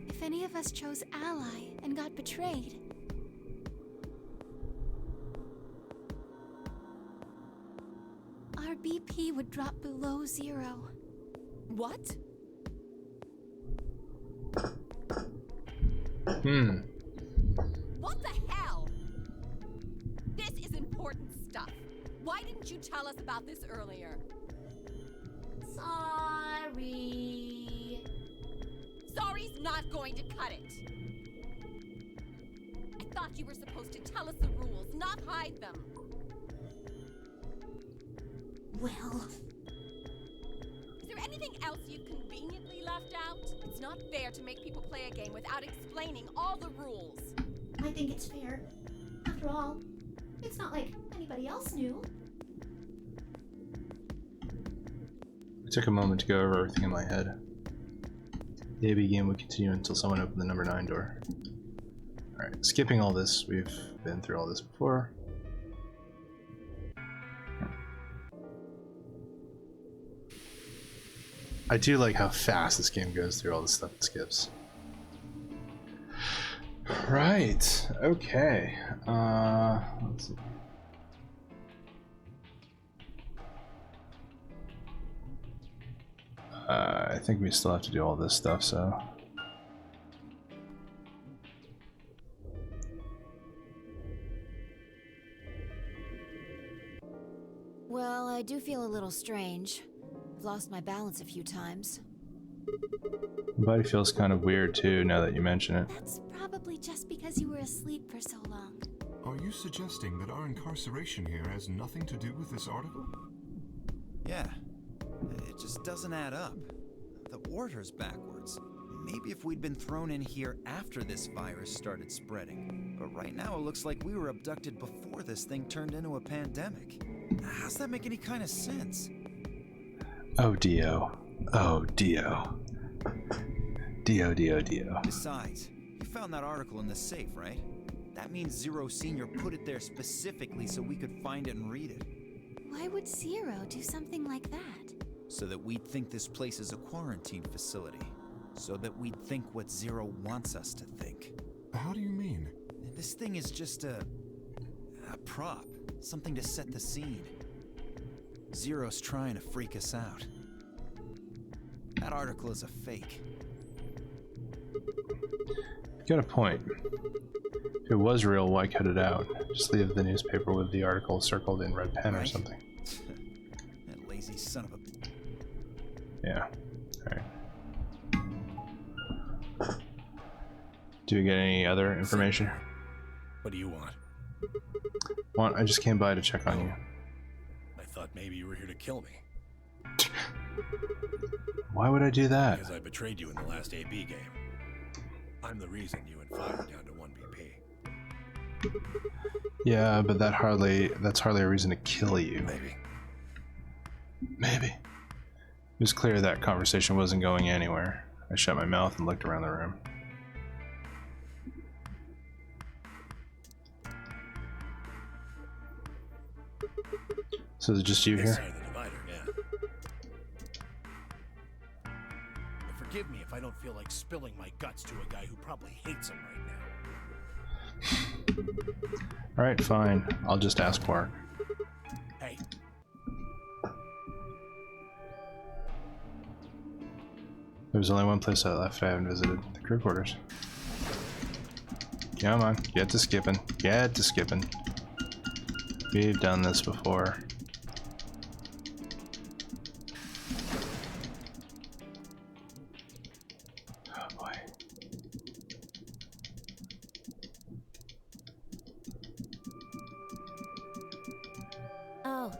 If any of us chose Ally and got betrayed, our BP would drop below 0. What? What the hell? This is important stuff. Why didn't you tell us about this earlier? Sorry. Sorry's not going to cut it. I thought you were supposed to tell us the rules, not hide them. Well, Is there anything else you've conveniently left out? It's not fair to make people play a game without explaining all the rules. I think it's fair. After all, it's not like anybody else knew. I took a moment to go over everything in my head. The AB game would continue until someone opened the number 9 door. Alright, skipping all this, we've been through all this before. I do like how fast this game goes through all the stuff it skips. Right, okay. Let's see. I think we still have to do all this stuff, so... Well, I do feel a little strange. I've lost my balance a few times. My body feels kind of weird too, now that you mention it. That's probably just because you were asleep for so long. Are you suggesting that our incarceration here has nothing to do with this article? Yeah. It just doesn't add up. The order's backwards. Maybe if we'd been thrown in here after this virus started spreading. But right now it looks like we were abducted before this thing turned into a pandemic. How's that make any kind of sense? Oh, Dio. Oh, Dio. Dio, Dio, Dio. Besides, you found that article in the safe, right? That means Zero Senior put it there specifically so we could find it and read it. Why would Zero do something like that? So that we'd think this place is a quarantine facility. So that we'd think what Zero wants us to think. How do you mean? This thing is just a prop. Something to set the scene. Zero's trying to freak us out. That article is a fake. Got a point. If it was real, why cut it out? Just leave the newspaper with the article circled in red pen or something. That lazy son of a... Yeah. Alright. Do we get any other information? What do you want? I just came by to check on you. I thought maybe you were here to kill me. Why would I do that? Because I betrayed you in the last AB game. I'm the reason you and Fire are down to 1 BP. Yeah, but that's hardly a reason to kill you. Maybe. It was clear that conversation wasn't going anywhere. I shut my mouth and looked around the room. So is it just you here? The divider, yeah. Forgive me if I don't feel like spilling my guts to a guy who probably hates him right now. Alright, fine. I'll just ask Quark. Hey. There's only one place left I haven't visited. The crew quarters. Come on, get to skipping. Get to skipping. We've done this before. Oh boy. Oh.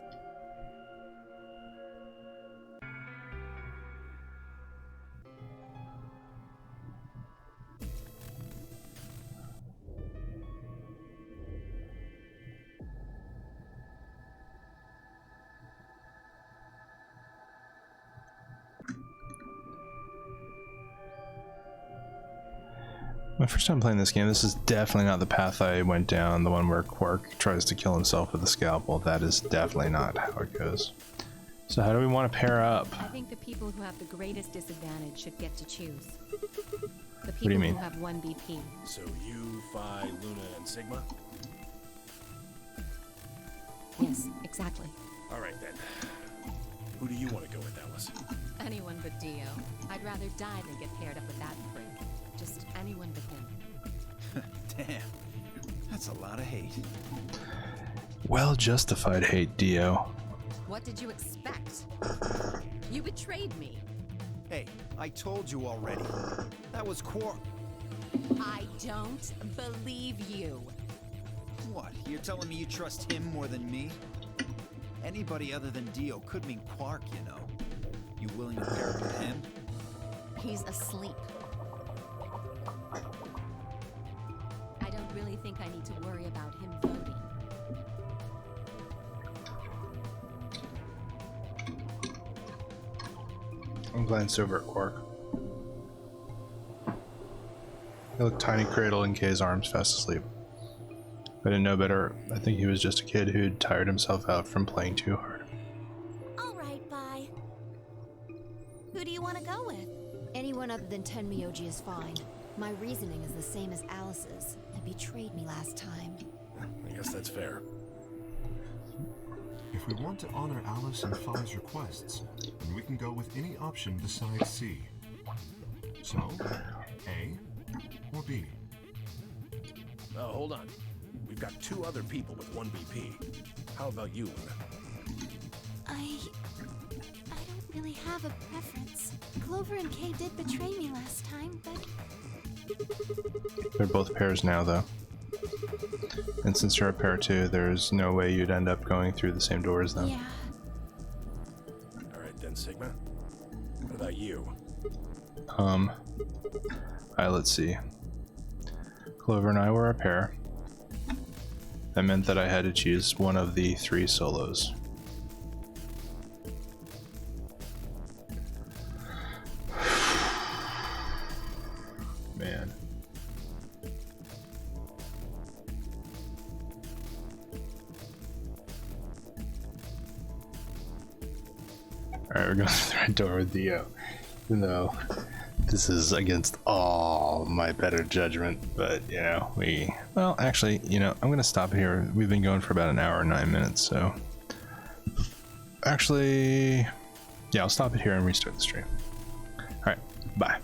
My first time playing this game, this is definitely not the path I went down, the one where Quark tries to kill himself with a scalpel. That is definitely not how it goes. So how do we want to pair up? I think the people who have the greatest disadvantage should get to choose. The do you people mean? who have 1 BP. So you, Phi, Luna, and Sigma? Yes, exactly. Alright then. Who do you want to go with, Alice? Anyone but Dio. I'd rather die than get paired up with that prick. Just anyone but him. Damn. That's a lot of hate. Well justified hate, Dio. What did you expect? You betrayed me. Hey, I told you already. That was Quark. I don't believe you. What? You're telling me you trust him more than me? Anybody other than Dio could mean Quark, you know. You willing to pair up with him? He's asleep. I don't really think I need to worry about him voting. I'm glanced over at Quark. He looked tiny, cradled in Kay's arms, fast asleep. If I didn't know better, I think he was just a kid who'd tired himself out from playing too hard. All right, bye. Who do you want to go with? Anyone other than Tenmyoji is fine. My reasoning is the same as Alice's. He betrayed me last time. I guess that's fair. If we want to honor Alice and Phi's requests, then we can go with any option besides C. So, A or B? Oh, hold on. We've got 2 other people with 1 BP. How about you, Luna? I don't really have a preference. Clover and Kay did betray me last time, but They're both pairs now, though. And since you're a pair too, there's no way you'd end up going through the same door as them. yeah. Alright then, Sigma. What about you? Let's see. Clover and I were a pair. That meant that I had to choose one of the 3 solos. Man. Alright, we're going through the red door with Dio. Even though this is against all my better judgment, but you know, well, actually, you know, I'm gonna stop here. We've been going for about an hour and 9 minutes, so actually, yeah, I'll stop it here and restart the stream. Alright, bye.